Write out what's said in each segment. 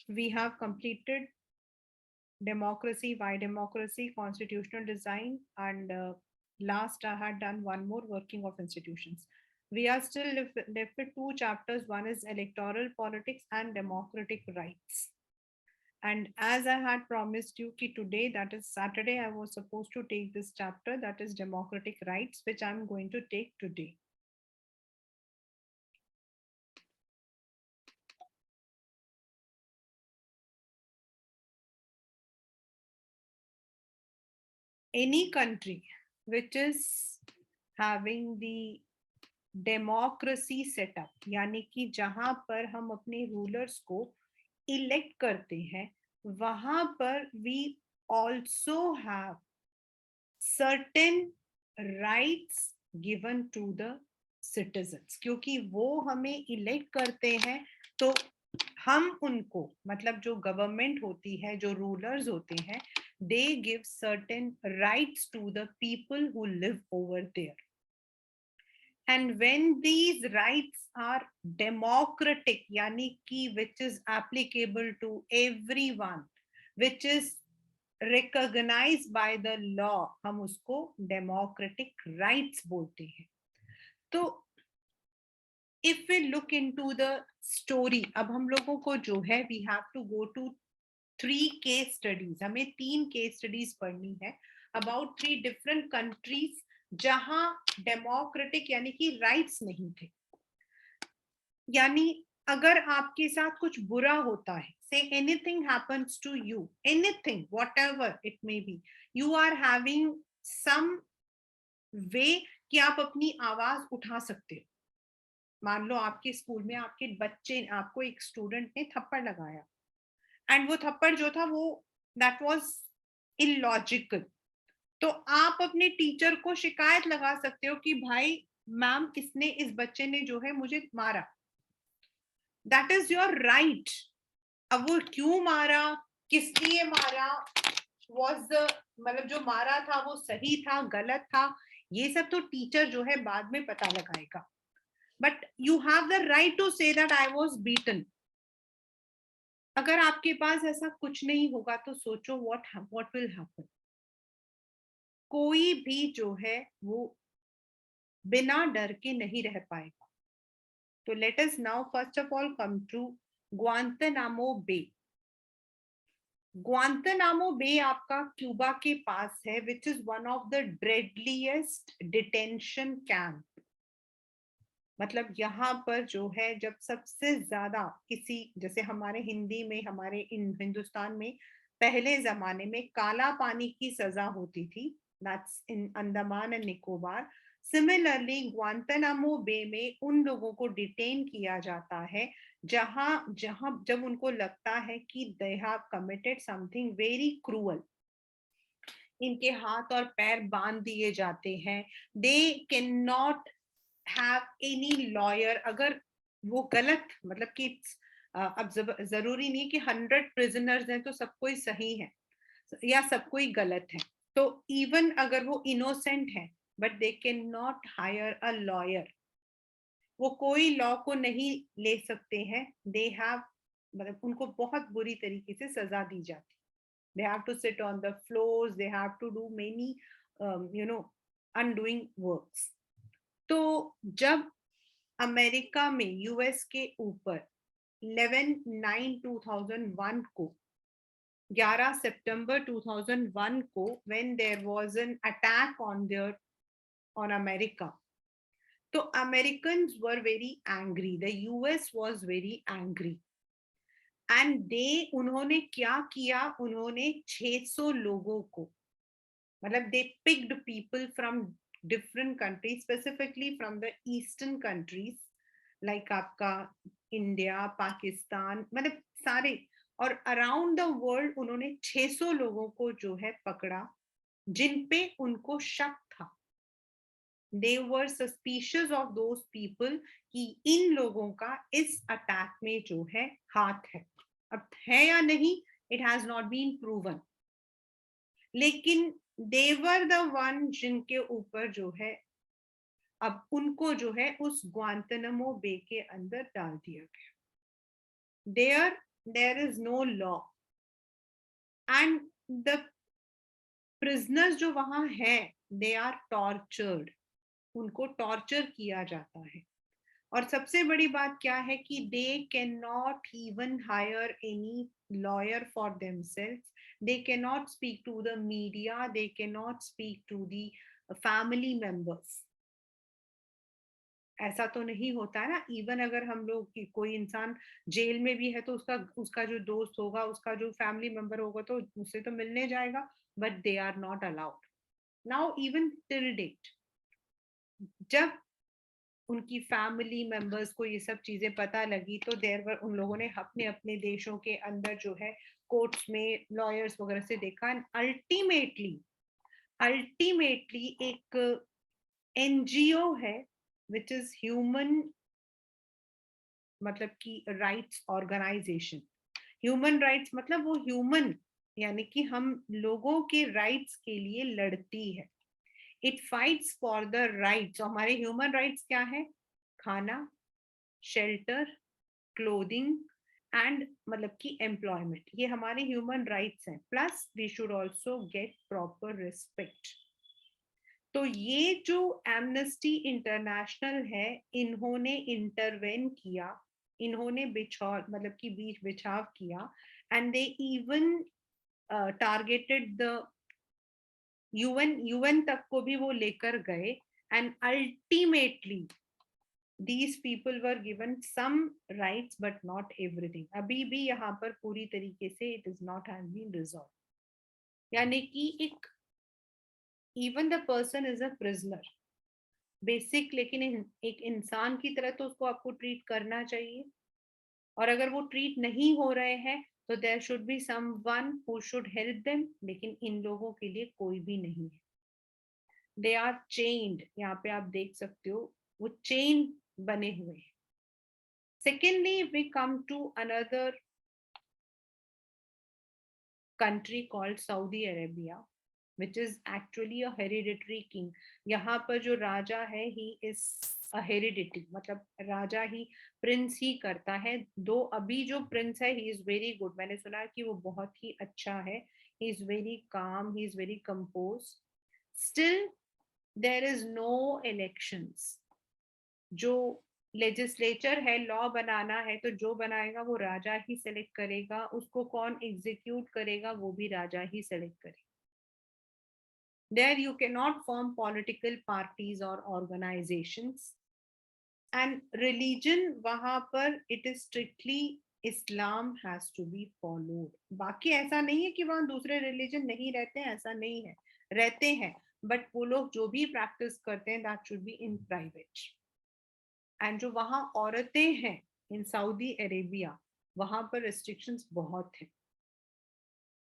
we have completed democracy, why democracy, constitutional design, and last I had done one more, working of institutions. We are still left with two chapters. One is electoral politics and democratic rights. And as I had promised you ki today, that is Saturday, I was supposed to take this chapter, that is democratic rights, which I'm going to take today. Any country which is having the democracy setup, यानी कि जहां पर हम अपने rulers को elect करते हैं, वहां पर we also have certain rights given to the citizens, क्योंकि वो हमें इलेक्ट करते हैं तो हम उनको, मतलब जो गवर्नमेंट होती है, जो रूलर्स होते हैं, they give certain rights to the people who live over there. And when these rights are democratic, yani ki which is applicable to everyone, which is recognized by the law, हम उसको democratic rights बोलते हैं. तो if we look into the story, अब हम लोगों को जो है, we have to go to 3 case studies. हमें 3 case studies पढ़नी है about 3 different countries जहां डेमोक्रेटिक यानी कि राइट्स नहीं थे. यानी अगर आपके साथ कुछ बुरा होता है, से anything happens to you, anything whatever it may be, you are having some way कि आप अपनी आवाज उठा सकते हो. मान लो आपके स्कूल में आपके बच्चे, आपको एक स्टूडेंट ने थप्पड़ लगाया, एंड वो थप्पड़ जो था वो दैट वाज इलॉजिकल, तो आप अपने टीचर को शिकायत लगा सकते हो कि भाई मैम, इसने, इस बच्चे ने जो है मुझे मारा. That is your right. अब वो क्यों मारा, किस लिए मारा, वाज द, मतलब जो मारा था वो सही था, गलत था, ये सब तो टीचर जो है बाद में पता लगाएगा. But you have the right to say that I was beaten. अगर आपके पास ऐसा कुछ नहीं होगा तो सोचो व्हाट विल हैपन. कोई भी जो है वो बिना डर के नहीं रह पाएगा. तो let us now first of all come to Guantanamo Bay. Guantanamo Bay आपका क्यूबा के पास है, which is one of the dreadliest detention camp. मतलब यहाँ पर जो है, जब सबसे ज्यादा किसी, जैसे हमारे हिंदी में, हमारे हिंदुस्तान में पहले जमाने में काला पानी की सजा होती थी, that's in Andaman and Nicobar. Similarly Guantanamo Bay में उन लोगों को डिटेन किया जाता है जहां जहां जब उनको लगता है कि they have committed something very cruel. इनके हाथ और पैर बांध दिए जाते हैं. दे can not have any lawyer. अगर वो गलत, मतलब कि अब जरूरी नहीं कि 100 प्रिजनर्स हैं तो सब कोई सही है या सब कोई गलत है. तो इवन अगर वो इनोसेंट है, but they can not hire a lawyer. वो कोई लॉ को नहीं ले सकते हैं. दे हैव, मतलब उनको बहुत बुरी तरीके से सजा दी जाती. they have to sit on the floors, they have to do many undoing works. तो जब अमेरिका में, यूएस के ऊपर 11/9/2001 को, 11 सितंबर 2001 को, when there was an attack on America, तो Americans were very angry, the US was very angry. And उन्होंने क्या किया, उन्होंने 600 लोगों को, मतलब they picked people from different countries, specifically from the eastern countries like आपका इंडिया, पाकिस्तान, मतलब सारे, और अराउंड द वर्ल्ड उन्होंने 600 लोगों को जो है पकड़ा जिन पे उनको शक था. दे वर सस्पिशियस ऑफ दोज पीपल कि इन लोगों का इस अटैक में जो है हाथ है. अब है या नहीं, it has not been proven, लेकिन देवर द वन जिनके ऊपर जो है अब उनको जो है उस ग्वांतनामो बे के अंदर डाल दिया गया. there is no law, and the prisoners जो वहां हैं, they are tortured, उनको टॉर्चर किया जाता है. और सबसे बड़ी बात क्या है कि they can not even hire any lawyer for themselves, they can not speak to the media, they can not speak to the family members. ऐसा तो नहीं होता है ना. इवन अगर हम लोग की कोई इंसान जेल में भी है तो उसका उसका जो दोस्त होगा, उसका जो फैमिली मेंबर होगा तो उससे तो मिलने जाएगा, but they are not allowed. Now even till date, जब उनकी फैमिली मेंबर्स को ये सब चीजें पता लगी तो देर वर उन लोगों ने अपने अपने देशों के अंदर जो है कोर्ट्स में लॉयर्स वगैरह से देखा, एंड अल्टीमेटली एक एनजीओ है विच इज ह्यूमन, मतलब कि राइट्स ऑर्गेनाइजेशन. ह्यूमन राइट्स मतलब वो ह्यूमन, यानी कि हम लोगों के राइट्स के लिए लड़ती है. It fights for the rights. हमारे ह्यूमन राइट्स क्या है? खाना, शेल्टर, क्लोथिंग एंड मतलब कि एम्प्लॉयमेंट, ये हमारे ह्यूमन राइट्स हैं. Plus we should also get proper respect. तो ये जो एमनेस्टी इंटरनेशनल है, इन्होंने इंटरवेन किया, इन्होंने बिछाव मतलब कि बीच बिछाव किया, and they even targeted the UN तक को भी वो लेकर गए, and ultimately these people were given some rights but not everything. अभी भी यहाँ पर पूरी तरीके से it is not has been resolved. यानी कि even the person is a prisoner basic, लेकिन एक इंसान की तरह तो उसको आपको ट्रीट करना चाहिए. और अगर वो ट्रीट नहीं हो रहे हैं तो there should be someone who should help them, लेकिन इन लोगों के लिए कोई भी नहीं है. दे आर चेन्ड, यहाँ पे आप देख सकते हो वो चेन बने हुए हैं. Secondly, we come to another country called Saudi Arabia, which is actually a hereditary king. यहाँ पर जो राजा है, he is a heredity, मतलब राजा ही प्रिंस ही करता है. दो अभी जो प्रिंस है, he is very good. मैंने सुना कि वो बहुत ही अच्छा है. He is very calm, he is very composed. Still, there is no elections. जो लेजिस्लेचर है, लॉ बनाना है, तो जो बनाएगा वो राजा ही सेलेक्ट करेगा, उसको कौन एग्जीक्यूट करेगा वो भी राजा ही सेलेक्ट करेगा. There you can not form political parties और ऑर्गेनाइजेशंस, एंड रिलीजन वहां पर it is strictly Islam has to be followed. बाकी ऐसा नहीं है कि वहां दूसरे रिलीजन नहीं रहते हैं, ऐसा नहीं है, रहते हैं, बट वो लोग जो भी प्रैक्टिस करते हैं that should be in private. And जो वहां औरतें हैं इन सऊदी अरेबिया, वहां पर रिस्ट्रिक्शंस बहुत हैं.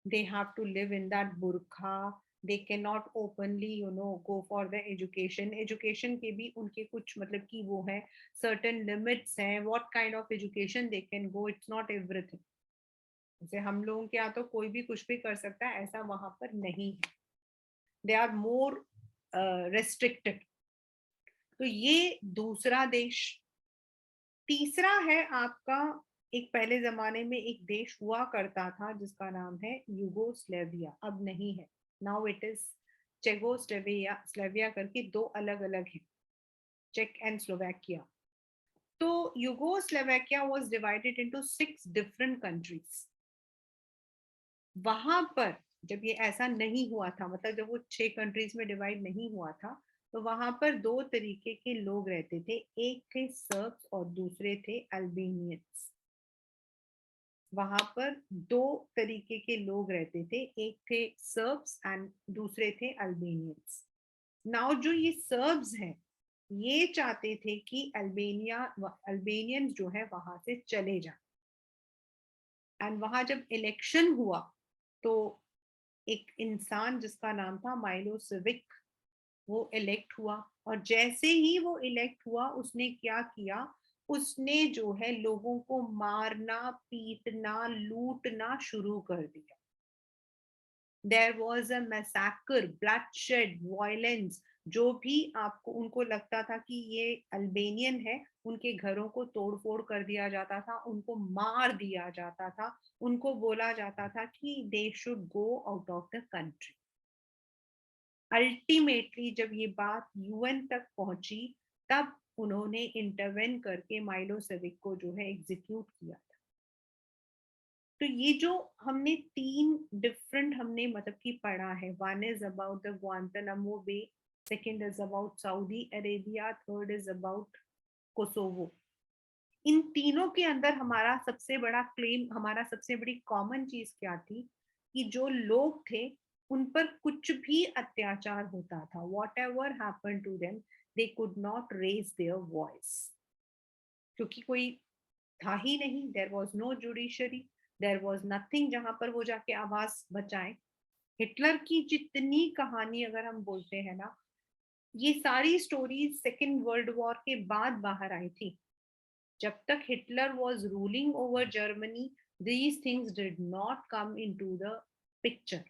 They have to live in that बुरखा, they can not openly go for the education. Education के भी उनके कुछ मतलब कि वो है सर्टेन लिमिट्स हैं, what kind of education they can go. It's not everything. जैसे हम लोगों के यहाँ तो कोई भी कुछ भी कर सकता है, ऐसा वहां पर नहीं है. They are more restricted. तो ये दूसरा देश. तीसरा है आपका, एक पहले जमाने में एक देश हुआ करता था जिसका नाम है यूगोस्लेविया. अब नहीं है, नाउ इट इज चेगोस्लेविया. स्लेविया करके दो अलग अलग है, चेक एंड स्लोवाकिया. तो Yugoslavia was divided into 6 different countries. वहां पर जब ये ऐसा नहीं हुआ था, मतलब जब वो 6 कंट्रीज में डिवाइड नहीं हुआ था, तो वहां पर दो तरीके के लोग रहते थे. एक थे सर्ब्स और दूसरे थे अल्बेनियंस. वहां पर दो तरीके के लोग रहते थे, एक थे सर्ब्स एंड दूसरे थे अल्बेनियंस. नाउ जो ये सर्ब्स हैं, ये चाहते थे कि अल्बेनियंस जो है वहां से चले जाए. एंड वहां जब इलेक्शन हुआ तो एक इंसान जिसका नाम था माइलोसेविक, वो इलेक्ट हुआ. और जैसे ही वो इलेक्ट हुआ, उसने क्या किया, उसने जो है लोगों को मारना, पीटना, लूटना शुरू कर दिया. There was a massacre, bloodshed, violence. जो भी आपको उनको लगता था कि ये अल्बेनियन है, उनके घरों को तोड़फोड़ कर दिया जाता था, उनको मार दिया जाता था, उनको बोला जाता था कि they should go out of the country. Ultimately जब ये बात यूएन तक पहुंची, तब उन्होंने इंटरवेन करके माइलोसेविक को जो है एग्जीक्यूट किया था। तो ये जो हमने तीन डिफरेंट हमने मतलब कि पढ़ा है, one is about the Guantanamo Bay, second is about Saudi Arabia, third is about Kosovo. इन तीनों के अंदर हमारा सबसे बड़ा क्लेम, हमारा सबसे बड़ी कॉमन चीज क्या थी कि जो लोग थे उन पर कुछ भी अत्याचार होता था, whatever happen to them, they could not raise their voice, क्योंकि कोई था ही नहीं, there was no judiciary, there was nothing जहां पर वो जाके आवाज बचाएं। हिटलर की जितनी कहानी अगर हम बोलते हैं ना, ये सारी स्टोरीज सेकेंड वर्ल्ड वॉर के बाद बाहर आई थी। जब तक Hitler was ruling over Germany, these things did not come into the picture।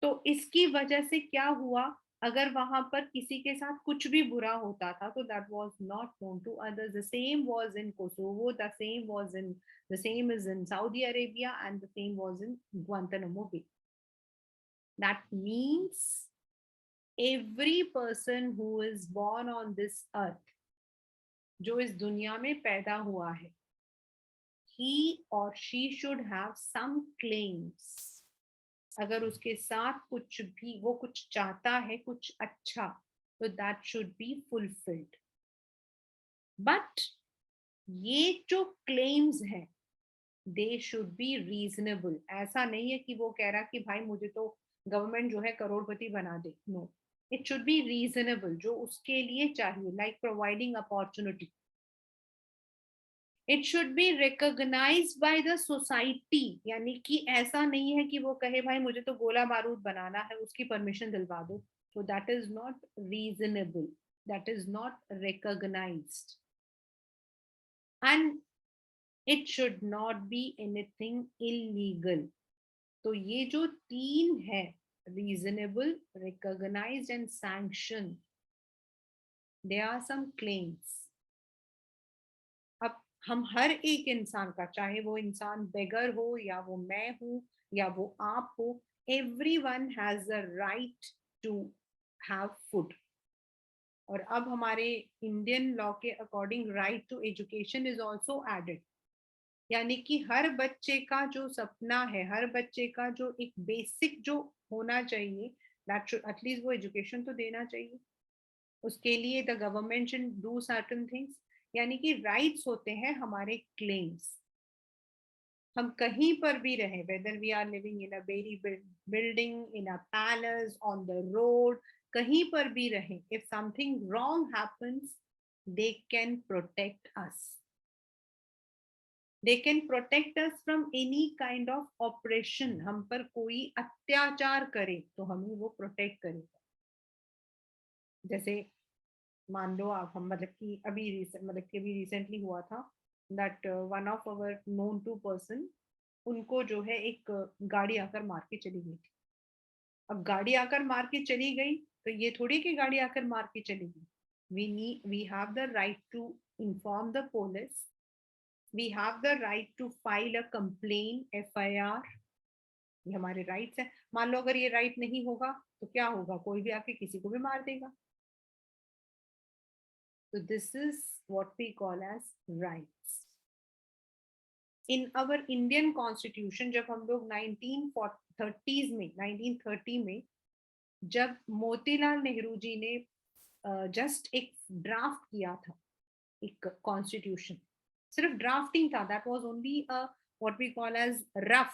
तो इसकी वजह से क्या हुआ, अगर वहां पर किसी के साथ कुछ भी बुरा होता था तो that was not known to others. The same was in Kosovo, the same is in Saudi Arabia and the same was in Guantanamo Bay. That means every person who is born on this earth, जो इस दुनिया में पैदा हुआ है, he or she should have some claims। अगर उसके साथ कुछ भी वो कुछ चाहता है, कुछ अच्छा, तो that should be fulfilled. But ये जो क्लेम्स है, दे शुड बी रीजनेबल। ऐसा नहीं है कि वो कह रहा कि भाई मुझे तो गवर्नमेंट जो है करोड़पति बना दे, no, it should be reasonable, जो उसके लिए चाहिए, like providing opportunity. It should be recognised by the society, यानी कि ऐसा नहीं है कि वो कहे भाई मुझे तो गोला बारूद बनाना है, उसकी परमिशन दिलवा दो, तो that is not reasonable, that is not recognised. And it should not be anything illegal. तो ये जो तीन है, reasonable, recognised and sanction, they are some claims. अब हम हर एक इंसान का, चाहे वो इंसान बेगर हो या वो मैं हूं या वो आप हो, everyone has the right to have food. और अब हमारे इंडियन लॉ के according right to education is also added, यानी कि हर बच्चे का जो सपना है, हर बच्चे का जो एक बेसिक जो होना चाहिए, दैट शुड एटलीस्ट वो एजुकेशन तो देना चाहिए। उसके लिए the government should do certain things, यानी कि राइट्स होते हैं हमारे क्लेम्स। हम कहीं पर भी रहें, whether we are living in a very building, in a palace, on the road, कहीं पर भी रहें, if something wrong happens, they can protect us, they can protect us from any kind of operation. हम पर कोई अत्याचार करे तो हमें वो प्रोटेक्ट करेगा। जैसे मान लो आप, हम मतलब कि अभी मतलब कि अभी रिसेंटली हुआ था that one of our known to person, उनको जो है एक गाड़ी आकर मार के चली गई थी। अब गाड़ी आकर मार के चली गई तो ये थोड़ी कि गाड़ी आकर मार के चली गई। We have the right to inform the police, we have the right to file a complain, FIR, ये हमारे राइट्स है। मान लो अगर ये राइट नहीं होगा तो क्या होगा, कोई भी आके किसी को भी मार देगा। तो this is what we call as rights. In our Indian constitution, जब हम लोग 1930 में, 1930 में जब मोतीलाल नेहरू जी ने जस्ट एक ड्राफ्ट किया था, एक कॉन्स्टिट्यूशन, सिर्फ ड्राफ्टिंग था, that was only a what we call as rough.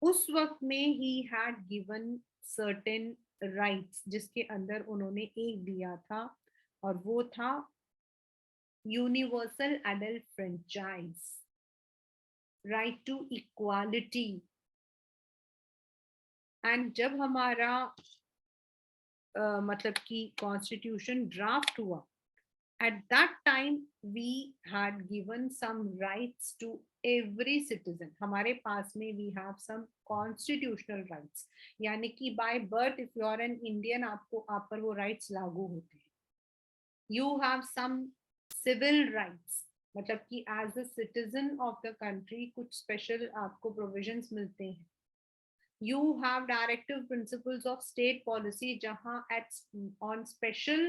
उस वक्त में ही हैड गिवन सर्टेन राइट्स, जिसके अंदर उन्होंने एक दिया था, और वो था universal adult franchise, right to equality. And जब हमारा मतलब कि कॉन्स्टिट्यूशन ड्राफ्ट हुआ, at that time we had given some rights to every citizen. हमारे पास में we have some constitutional rights, यानी कि by birth if you are an Indian आपको आप पर वो rights लागू होते हैं. You have some civil rights, मतलब कि as a citizen of the country कुछ special आपको provisions मिलते हैं. You have directive principles of state policy जहाँ at on special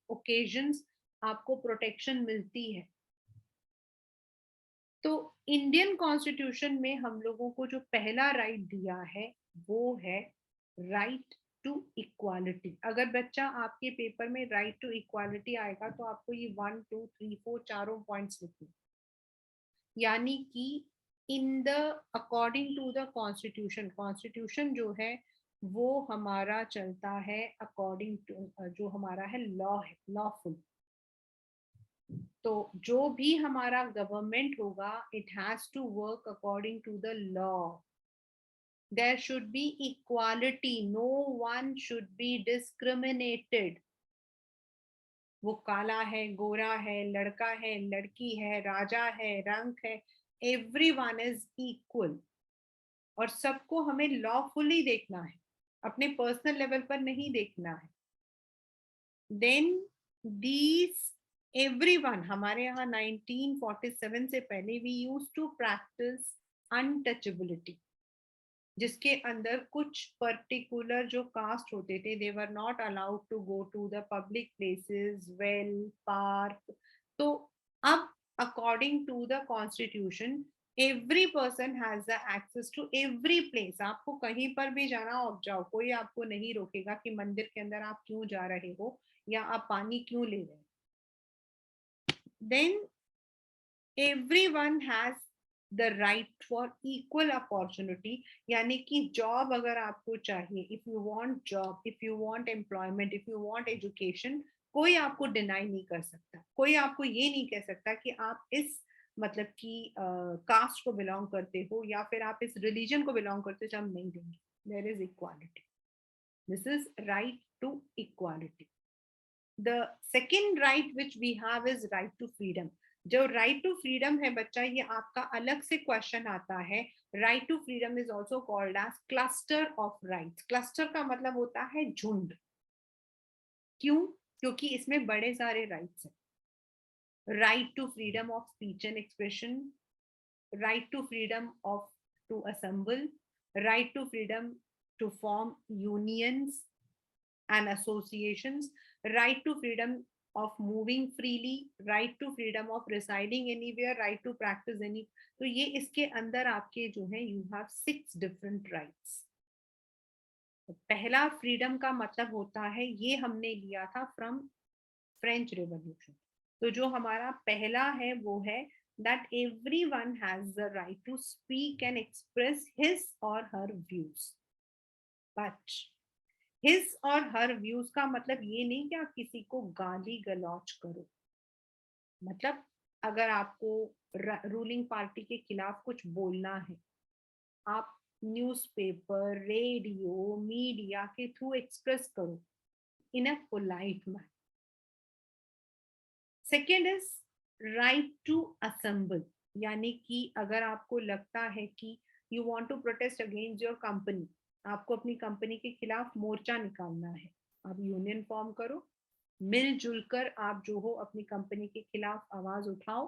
occasions आपको प्रोटेक्शन मिलती है. तो इंडियन कॉन्स्टिट्यूशन में हम लोगों को जो पहला राइट दिया है वो है राइट टू इक्वालिटी. अगर बच्चा आपके पेपर में राइट टू इक्वालिटी आएगा तो आपको ये 1 2 3 4 चारों पॉइंट्स लिखने, यानी कि in the according to the constitution. Constitution जो है वो हमारा चलता है अकॉर्डिंग टू जो हमारा है लॉ है, लॉफुल. तो जो भी हमारा गवर्नमेंट होगा it has to work according to the law. There should be equality, no one should be discriminated. वो काला है, गोरा है, लड़का है, लड़की है, राजा है, रंक है, एवरीवन इज इक्वल. और सबको हमें लॉफुली देखना है, अपने पर्सनल लेवल पर नहीं देखना है. देन दीज everyone, हमारे यहाँ 1947 से पहले we used to practice untouchability, जिसके अंदर कुछ पर्टिकुलर जो कास्ट होते थे they were not allowed to go to the public places, well, park. तो अब according to the constitution every person has the access to every place. आपको कहीं पर भी जाना हो जाओ, कोई आपको नहीं रोकेगा कि मंदिर के अंदर आप क्यों जा रहे हो या आप पानी क्यों ले रहे हो. Then everyone has the right for equal opportunity, यानी कि जॉब अगर आपको चाहिए, if you want job, if you want employment, if you want education, कोई आपको डिनाई नहीं कर सकता. कोई आपको ये नहीं कह सकता कि आप इस मतलब कि कास्ट को बिलोंग करते हो या फिर आप इस रिलीजन को बिलोंग करते हो, हम नहीं देंगे. There is equality. This is right to equality. The second right which we have is right to freedom. जो right to freedom है बच्चा, ये आपका अलग से क्वेश्चन आता है. Right to freedom is also called as cluster of rights. Cluster का मतलब होता है झुंड. क्यों? क्योंकि इसमें बड़े सारे rights हैं. Right to freedom of speech and expression, right to freedom of to assemble, right to freedom to form unions and associations, right to freedom of moving freely, right to freedom of residing anywhere, right to practice any. तो ये इसके अंदर आपके जो है you have 6 different rights. पहला freedom का मतलब होता है, ये हमने लिया था फ्रॉम फ्रेंच रेवोल्यूशन. तो जो हमारा पहला है वो है that everyone has the right to speak and express his or her views. But his और हर व्यूज का मतलब ये नहीं कि आप किसी को गाली गलौज करो. मतलब अगर आपको रूलिंग पार्टी के खिलाफ कुछ बोलना है, आप न्यूज़पेपर, रेडियो, मीडिया के थ्रू एक्सप्रेस करो in a polite manner. Second is right to assemble, यानी कि अगर आपको लगता है कि you want to protest against your company, आपको अपनी कंपनी के खिलाफ मोर्चा निकालना है, आप यूनियन फॉर्म करो, मिलजुल कर आप जो हो अपनी कंपनी के खिलाफ आवाज उठाओ.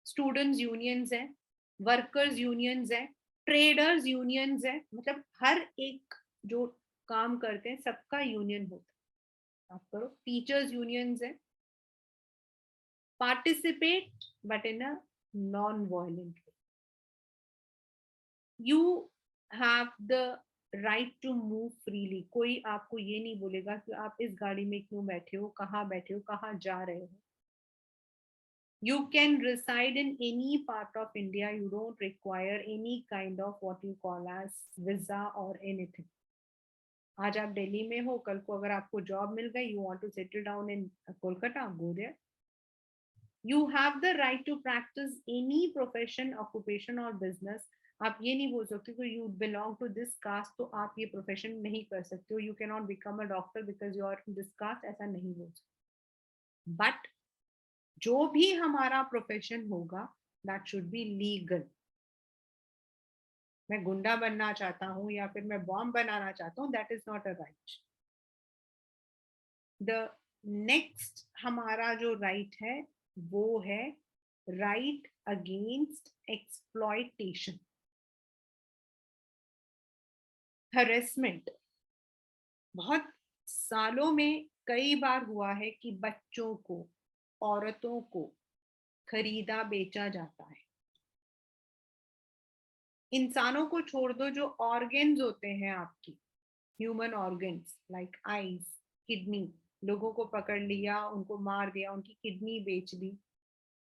स्टूडेंट्स यूनियंस हैं, वर्कर्स यूनियंस हैं, ट्रेडर्स यूनियंस हैं, मतलब हर एक जो काम करते हैं सबका यूनियन होता है, आप करो. टीचर्स यूनियंस हैं. Participate but in a non violent way. You have the right to move freely. कोई आपको ये नहीं बोलेगा कि आप इस गाड़ी में क्यों बैठे हो, कहाँ जा रहे हो. You can reside in any part of India. You don't require any kind of what you call as visa or anything. आज आप दिल्ली में हो, कल को अगर आपको जॉब मिल गई, you want to settle down in Kolkata, go there. You have the right to practice any profession, occupation or business. आप ये नहीं बोल सकते कि you belong to this caste तो आप ये profession नहीं कर सकते हो. You cannot become a doctor because you are this caste, ऐसा नहीं बोल सकते. बट जो भी हमारा प्रोफेशन होगा दैट शुड बी लीगल. मैं गुंडा बनना चाहता हूँ या फिर मैं बॉम्ब बनाना चाहता हूँ, that is not a right. The next हमारा जो राइट है वो है राइट अगेंस्ट एक्सप्लॉयटेशन. हरेसमेंट बहुत सालों में कई बार हुआ है कि बच्चों को, औरतों को खरीदा बेचा जाता है. इंसानों को छोड़ दो, जो ऑर्गन्स होते हैं आपकी, human organs like eyes, kidney, लोगों को पकड़ लिया, उनको मार दिया, उनकी किडनी बेच दी.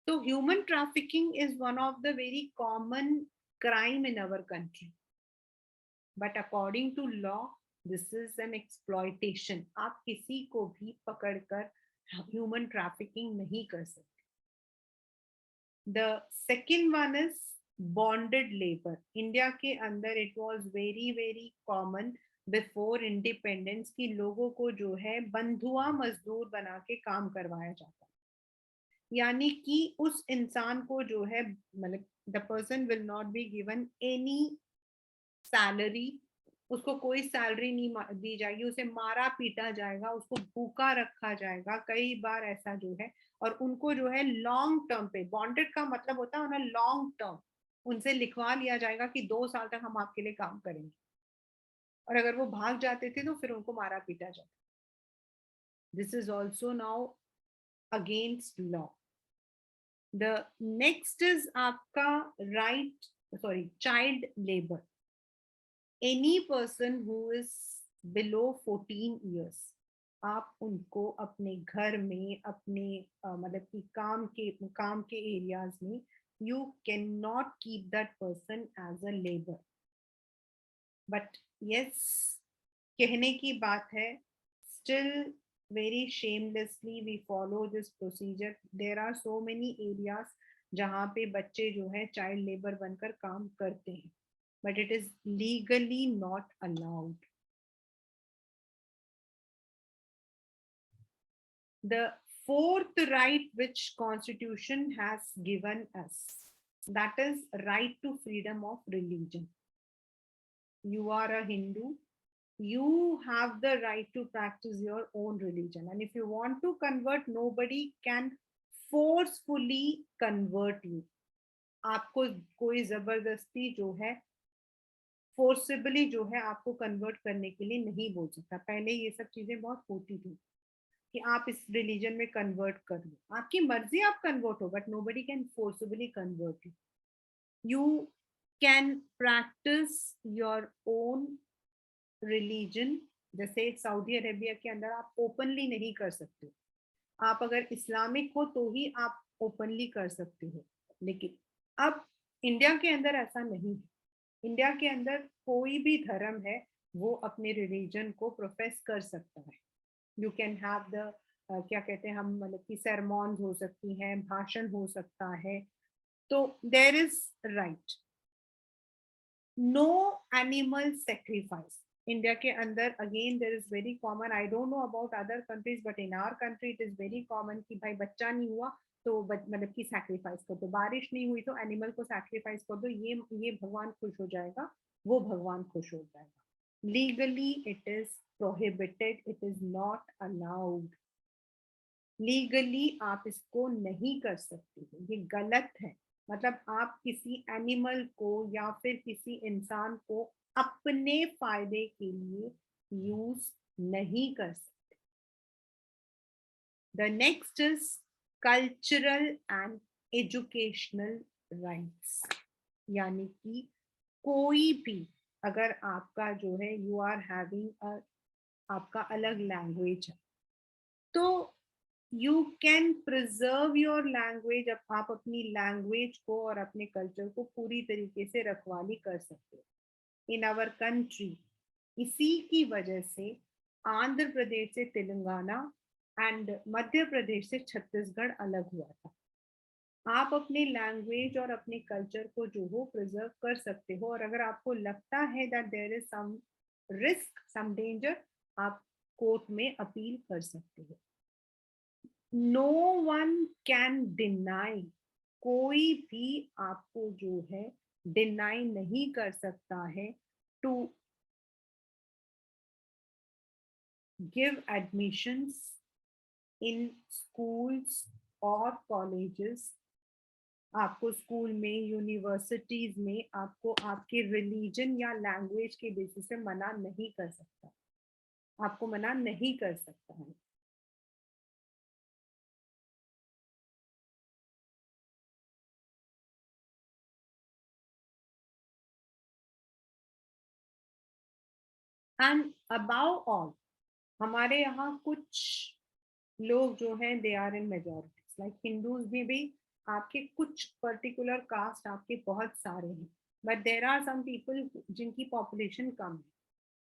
तो human trafficking is one of the very common crime in our country. But according to law this is an exploitation. आप किसी को भी पकड़कर ह्यूमन ट्रैफिकिंग नहीं कर सकते. The second one is bonded labor. India के अंदर it was very very common before independence कि लोगों को जो है बंधुआ मजदूर बना के काम करवाया जाता. यानी कि उस इंसान को जो है, मतलब the person will not be given any salary. उसको कोई सैलरी नहीं दी जाएगी, उसे मारा पीटा जाएगा, उसको भूखा रखा जाएगा कई बार ऐसा जो है. और उनको जो है लॉन्ग टर्म पे, बॉन्डेड का मतलब होता है ना लॉन्ग टर्म, उनसे लिखवा लिया जाएगा कि 2 साल तक हम आपके लिए काम करेंगे. और अगर वो भाग जाते थे तो फिर उनको मारा पीटा जाता. This is also now against law. The next is आपका right, sorry, child labour. Any person who is below 14 years, आप उनको अपने घर में, अपने मतलब कि काम के एरियाज में, you can not keep that person as a labour. But yes, कहने की बात है, still very shamelessly we follow this procedure. There are so many areas जहाँ पे बच्चे जो है चाइल्ड लेबर बनकर काम करते हैं, but it is legally not allowed. The fourth right which constitution has given us, that is right to freedom of religion. You are a Hindu, you have the right to practice your own religion, and if you want to convert, nobody can forcefully convert you. आपको कोई जबरदस्ती जो है, forcibly जो है आपको convert करने के लिए नहीं बोल सकता. पहले ये सब चीजें बहुत होती थी कि आप इस रिलीजन में कन्वर्ट कर लो, आपकी मर्जी, आप कन्वर्ट हो, but nobody can forcibly convert you. You can practice your own religion. जैसे सऊदी अरेबिया के अंदर आप ओपनली नहीं कर सकते. आप अगर इस्लामिक हो तो ही आप ओपनली कर सकते हो. लेकिन अब इंडिया के अंदर ऐसा नहीं है. इंडिया के अंदर कोई भी धर्म है वो अपने रिलीजन को प्रोफेस कर सकता है. यू कैन हैव द, क्या कहते हैं हम, मतलब कि सरमॉन्स हो सकती हैं, भाषण हो सकता है. तो there is right. No animal sacrifice. India के अंदर again there is very common, I don't know about other countries, but in our country it is very common कि भाई बच्चा नहीं हुआ तो मतलब कि सैक्रिफाइस कर दो, बारिश नहीं हुई तो एनिमल को सैक्रिफाइस कर दो, ये भगवान खुश हो जाएगा, वो भगवान खुश हो जाएगा. Legally it is prohibited, it is not allowed. Legally आप इसको नहीं कर सकते हो, ये गलत है. मतलब आप किसी एनिमल को या फिर किसी इंसान को अपने फायदे के लिए यूज नहीं कर सकते. The next is cultural and educational rights. यानी कि कोई भी, अगर आपका जो है, यू आर हैविंग आपका अलग लैंग्वेज है, तो you can preserve your language. अब आप अपनी लैंग्वेज को और अपने कल्चर को पूरी तरीके से रखवाली कर सकते हो इन आवर कंट्री. इसी की वजह से आंध्र प्रदेश से तेलंगाना एंड मध्य प्रदेश से छत्तीसगढ़ अलग हुआ था. आप अपने लैंग्वेज और अपने कल्चर को जो हो प्रिजर्व कर सकते हो, और अगर आपको लगता है that there is some risk, some danger, आप कोर्ट में अपील कर सकते हो. नो वन कैन डिनाई, कोई भी आपको जो है डिनाई नहीं कर सकता है to give admissions in schools और कॉलेजेस। आपको स्कूल में, यूनिवर्सिटीज में आपको आपके रिलीजन या लैंग्वेज के बेसिस पे मना नहीं कर सकता, आपको मना नहीं कर सकता है। एंड अबाउ ऑल, हमारे यहाँ कुछ लोग जो हैं they are in majorities, like Hindus में भी आपके कुछ पर्टिकुलर कास्ट आपके बहुत सारे हैं, but there are some people जिनकी पॉपुलेशन कम है।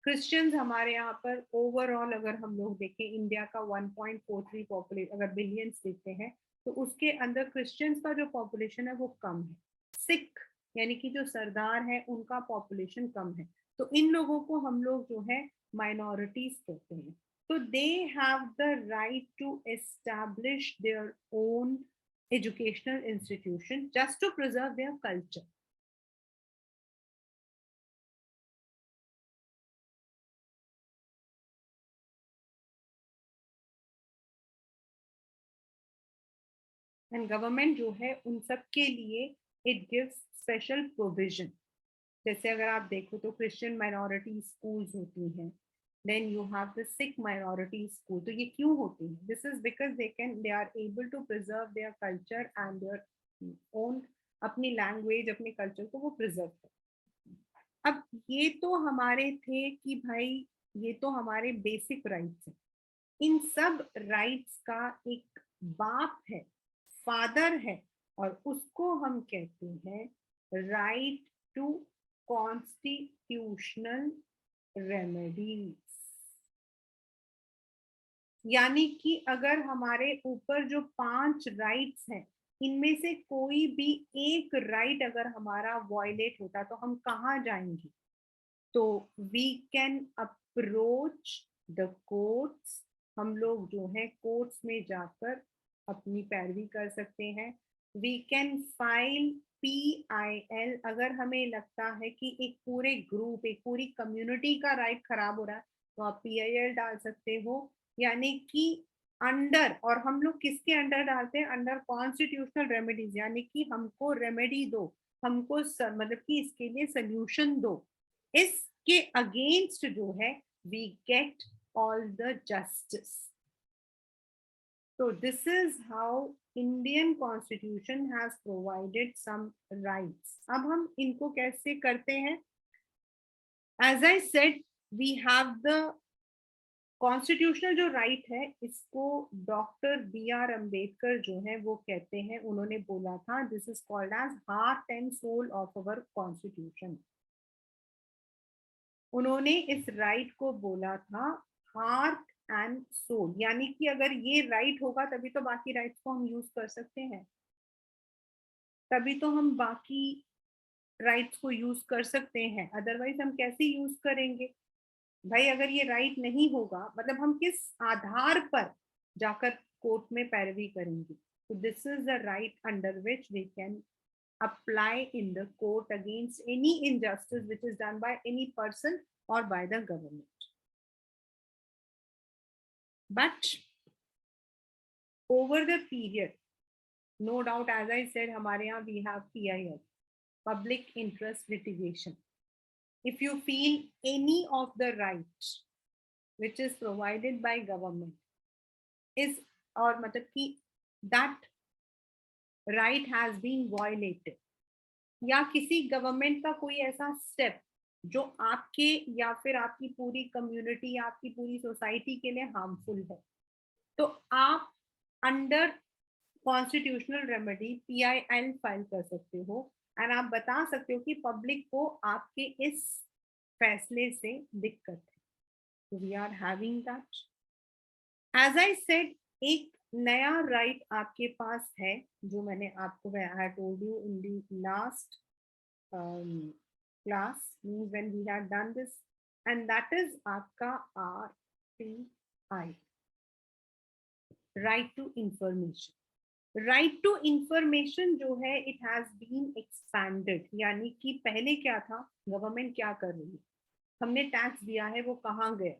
क्रिश्चियंस हमारे यहाँ पर ओवरऑल अगर हम लोग देखें इंडिया का 1.43 पॉपुलेशन अगर बिलियंस देखते हैं, तो उसके अंदर क्रिश्चियंस का जो पॉपुलेशन है वो कम है। सिख यानी कि जो सरदार है उनका पॉपुलेशन कम है, तो इन लोगों को हम लोग जो है माइनॉरिटीज कहते हैं। तो they have the right to establish their own educational institution just to preserve their culture. And government जो है उन सब के लिए इट गिव्स स्पेशल प्रोविजन। जैसे अगर आप देखो तो क्रिश्चियन माइनॉरिटी स्कूल्स होती हैं, then you have the Sikh minority school. तो ये क्यों होती है? This is because they are able to preserve their culture and their own, अपनी लैंग्वेज अपने कल्चर को वो प्रिजर्व करते हैं। अब ये तो हमारे थे कि भाई ये तो हमारे बेसिक राइट्स हैं। इन सब राइट्स का एक बाप है, फादर है, और उसको हम कहते हैं राइट टू कॉन्स्टिट्यूशनल रेमेडीज। यानी कि अगर हमारे ऊपर जो 5 राइट्स हैं, इनमें से कोई भी एक राइट अगर हमारा वॉयलेट होता तो हम कहाँ जाएंगे? तो we can approach the courts. हम लोग जो है कोर्ट्स में जाकर अपनी पैरवी कर सकते हैं। We can file PIL। अगर हमें लगता है कि एक पूरे ग्रुप, एक पूरी कम्युनिटी का राइट खराब हो रहा है, तो आप PIL डाल सकते हो। यानी कि अंडर, और हम लोग किसके अंडर डालते हैं? अंडर कॉन्स्टिट्यूशनल रेमेडीज, यानी कि हमको रेमेडी दो, हमको मतलब कि इसके लिए सोल्यूशन दो। इसके अगेंस्ट जो है we get all the justice. तो this is how Indian constitution has provided some rights. अब हम इनको कैसे करते हैं? As I said, we have the constitutional जो राइट है, इसको डॉक्टर BR अम्बेडकर जो है वो कहते हैं, उन्होंने बोला था this is called as heart and soul of our constitution. उन्होंने इस राइट को बोला था हार्ट एंड सोल, यानी कि अगर ये राइट होगा तभी तो बाकी राइट्स को हम यूज कर सकते हैं, तभी तो हम बाकी राइट्स को यूज कर सकते हैं, अदरवाइज हम कैसे यूज करेंगे? भाई अगर ये राइट नहीं होगा, मतलब हम किस आधार पर जाकर कोर्ट में पैरवी करेंगे? तो this is the right under which we can apply in the court against any injustice which is done by any person or by the government. But over the period, no doubt, as I said, हमारे यहाँ we have PIL, public interest litigation. If you feel any of the rights which is provided by government is, और मतलब कि that right has been violated, या किसी government का कोई ऐसा स्टेप जो आपके या फिर आपकी पूरी कम्युनिटी या आपकी पूरी सोसाइटी के लिए हार्मफुल है, तो आप under constitutional remedy PIL file कर सकते हो। एंड आप बता सकते हो कि पब्लिक को आपके इस फैसले से दिक्कत है। तो we are having that. As I said, एक नया राइट आपके पास है जो मैंने आपको, I told you in the last class, means when we had done this, and that is आपका RTI। Right to information. Right to information जो है इट हैज बीन एक्सपैंडेड, यानी कि पहले क्या था, गवर्नमेंट क्या कर रही है, हमने टैक्स दिया है वो कहाँ गया,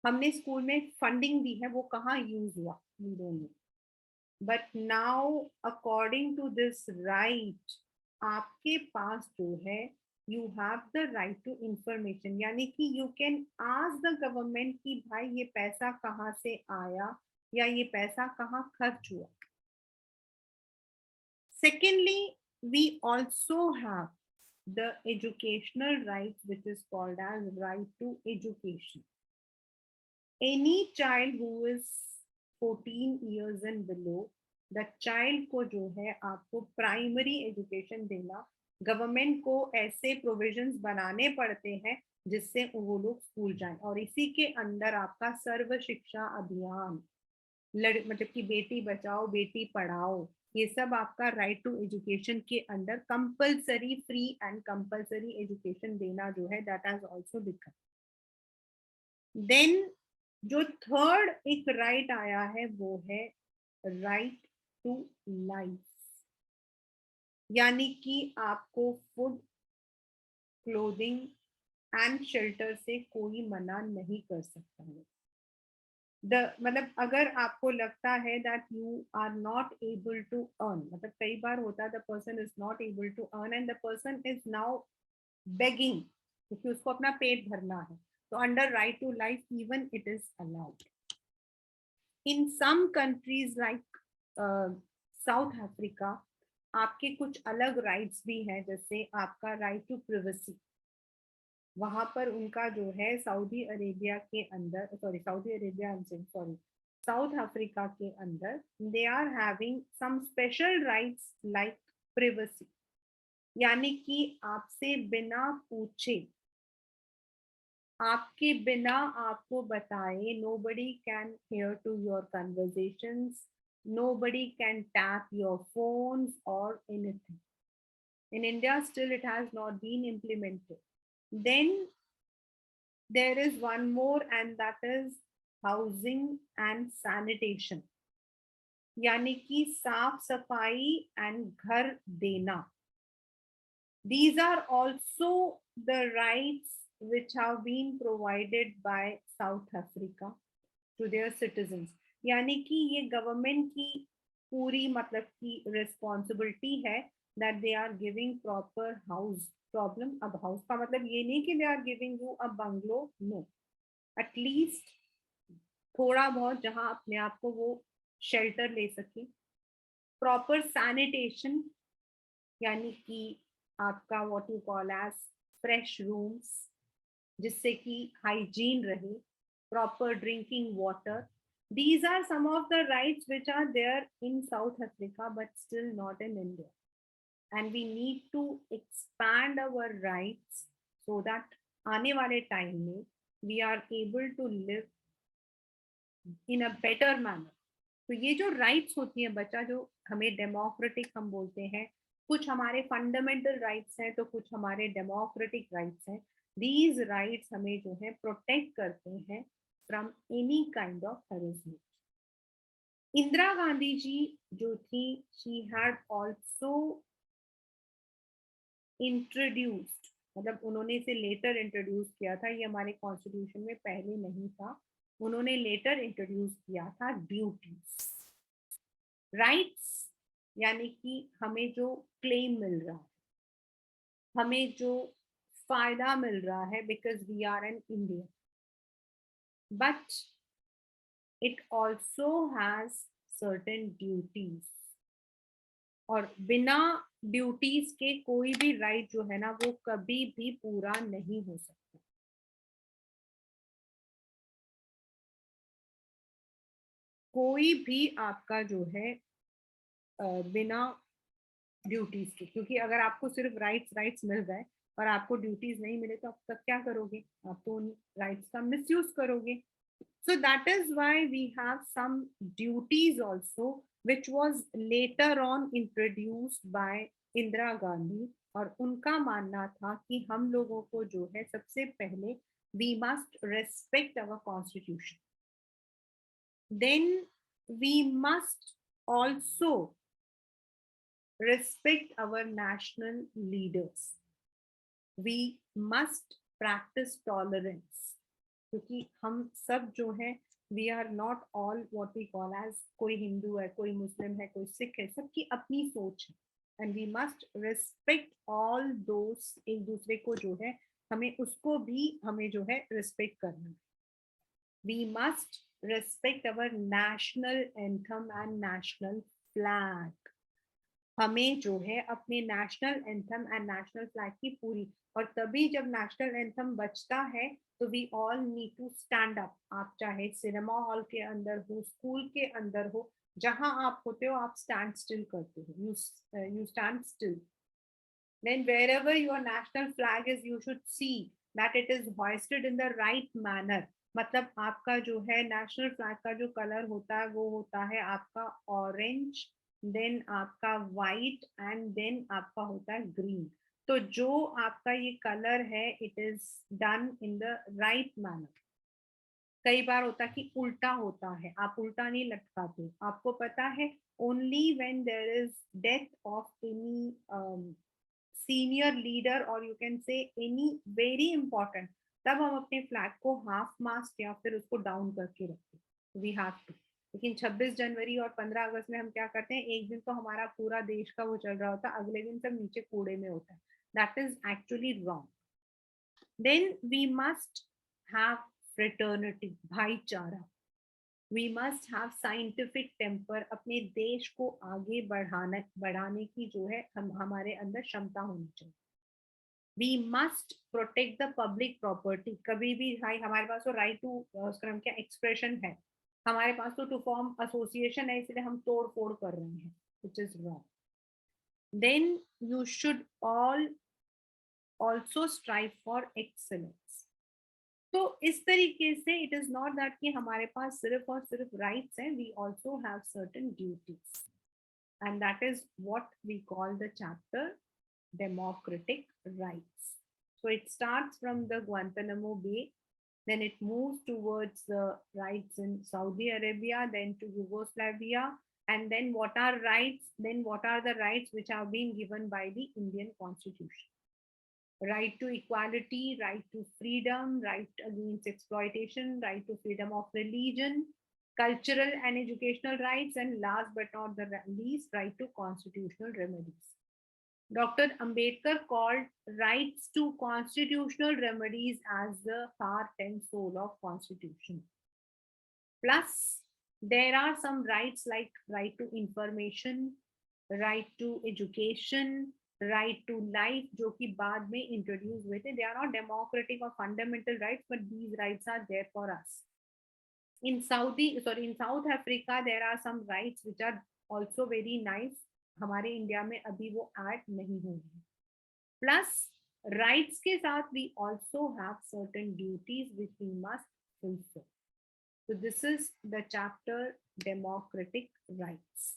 हमने स्कूल में फंडिंग दी है वो कहाँ यूज हुआ, we don't know. But now according to this right, आपके पास जो है you have the right to information, यानी कि you can ask the government कि भाई ये पैसा कहाँ से आया या ये पैसा कहाँ खर्च हुआ। Secondly, we also have the educational rights, which is called as right to education. Any child who is 14 years and below, the child को जो है आपको प्राइमरी एजुकेशन देना, गवर्नमेंट को ऐसे प्रोविजंस बनाने पड़ते हैं जिससे वो लोग स्कूल जाएं, और इसी के अंदर आपका सर्व शिक्षा अभियान, मतलब कि बेटी बचाओ बेटी पढ़ाओ, ये सब आपका राइट टू एजुकेशन के अंदर compulsory free and compulsory education देना जो है that has also become. Then जो थर्ड एक राइट आया है वो है राइट टू लाइफ, यानी कि आपको फूड, क्लोथिंग एंड शेल्टर से कोई मना नहीं कर सकता है। मतलब अगर आपको लगता है that you are not able to earn, मतलब कई बार होता है the person is not able to earn and the person is now begging, क्योंकि उसको अपना पेट भरना है, तो under right to life even it is allowed. In some countries like South Africa आपके कुछ अलग राइट्स भी हैं, जैसे आपका राइट टू प्रिवेसी, वहां पर उनका जो है सऊदी अरेबिया के अंदर, Saudi Arabia sorry South Africa के अंदर they are having some special rights like privacy, यानी कि आपसे बिना पूछे, आपके बिना आपको बताए, nobody can hear to your conversations, nobody can tap your phones or anything. In India still it has not been implemented. Then there is one more, and that is housing and sanitation, यानी कि साफ सफाई and घर देना। These are also the rights which have been provided by South Africa to their citizens, यानी कि ये government की पूरी मतलब की रिस्पॉन्सिबिलिटी है that they are giving proper house। Problem, अब हाउस का मतलब ये नहीं कि they are giving you a bungalow, no, at least थोड़ा बहुत जहां अपने आप को वो शेल्टर ले सके। प्रॉपर सैनिटेशन, यानी कि आपका what you call as fresh rooms, जिससे कि हाइजीन रहे, proper drinking water. These are some of the rights which are there in South Africa but still not in India, and we need to expand our rights so that आने वाले time में we are able to live in a better manner। तो ये जो rights होती हैं बच्चा, जो हमें डेमोक्रेटिक हम बोलते हैं, कुछ हमारे फंडामेंटल राइट्स हैं तो कुछ हमारे डेमोक्रेटिक राइट्स हैं। दीज राइट्स हमें जो है प्रोटेक्ट करते हैं from any kind of harassment. Indira Gandhi ji जो थी, शी हैड आल्सो इंट्रोड्यूस्ड, मतलब उन्होंने इसे लेटर इंट्रोड्यूस किया था, ये हमारे कॉन्स्टिट्यूशन में पहले नहीं था, उन्होंने लेटर इंट्रोड्यूस किया था ड्यूटीज। राइट्स यानी कि हमें जो क्लेम मिल रहा है, हमें जो फायदा मिल रहा है because we are an Indian, but it also has certain duties, और बिना ड्यूटीज के कोई भी राइट जो है ना वो कभी भी पूरा नहीं हो सकता। कोई भी आपका जो है बिना ड्यूटीज के, क्योंकि अगर आपको सिर्फ राइट्स मिल जाए और आपको ड्यूटीज नहीं मिले तो आप तब क्या करोगे, आप तो उन राइट्स का मिसयूज करोगे। So that is why we have some duties also, which was later on introduced by Indira Gandhi, और उनका मानना था कि हम लोगों को जो है सबसे पहले we must respect our constitution, then we must also respect our national leaders. We must practice tolerance. क्योंकि हम सब जो हैं, we are not all what we call as, कोई हिंदू है, कोई मुस्लिम है, कोई सिख है, सबकी अपनी सोच है. And we must respect all those. एक दूसरे को जो है, हमें उसको भी हमें जो है रिस्पेक्ट करना है. We must respect our national anthem and national flag. हमें जो है अपने national anthem and national flag की पूरी, और तभी जब नेशनल एंथम बजता है तो we all need to stand up. आप चाहे सिनेमा हॉल के अंदर हो, स्कूल के अंदर हो, जहां आप होते हो आप स्टैंड स्टिल करते हो. You stand still. Then wherever your national flag is, you should see that it is hoisted in the right manner. मतलब आपका जो है नेशनल फ्लैग का जो कलर होता है वो होता है आपका ऑरेंज, देन आपका वाइट एंड देन आपका होता है ग्रीन. तो जो आपका ये कलर है, it is done in the right manner. कई बार होता है कि उल्टा होता है, आप उल्टा नहीं लटकाते. आपको पता है, only when there is death of any senior leader और you can say any very important, तब हम अपने फ्लैग को हाफ मास्ट या फिर उसको डाउन करके रखते. We have to. लेकिन 26 जनवरी और 15 अगस्त में हम क्या करते हैं, एक दिन तो हमारा पूरा देश का वो चल रहा होता है, अगले दिन सब नीचे कूड़े में होता है. That is actually wrong. Then we must have fraternity, भाईचारा. We must have scientific temper. अपने देश को आगे बढ़ाने की जो है हमारे अंदर क्षमता होनी चाहिए. We must protect the public property. कभी भी भाई हमारे पास तो राइट टू, उसका नाम क्या, एक्सप्रेशन है. हमारे पास तो टू फॉर्म एसोसिएशन है, इसलिए हम तोड़ फोड़ कर रहे हैं, which is wrong. Then you should all also strive for excellence. तो इस तरीके से इट इज नॉट दैट कि हमारे पास सिर्फ और सिर्फ राइट्स हैं, we also have certain duties, and that is what we call the chapter democratic rights. So it starts from the Guantanamo Bay, then it moves towards the rights in Saudi Arabia, then to Yugoslavia, and then what are rights, then what are the rights which have been given by the Indian Constitution. Right to equality, right to freedom, right against exploitation, right to freedom of religion, cultural and educational rights, and last but not the least, right to constitutional remedies. Dr. Ambedkar called rights to constitutional remedies as the heart and soul of constitution. Plus, there are some rights like right to information, right to education, right to life, जो कि बाद में introduce हुए थे. They are not democratic or fundamental rights, but these rights are there for us. In South Africa, there are some rights which are also very nice. हमारे India में अभी वो ऐड नहीं हुए. प्लस राइट्स के साथ we also have certain duties which we must fulfil. So this is the chapter democratic rights.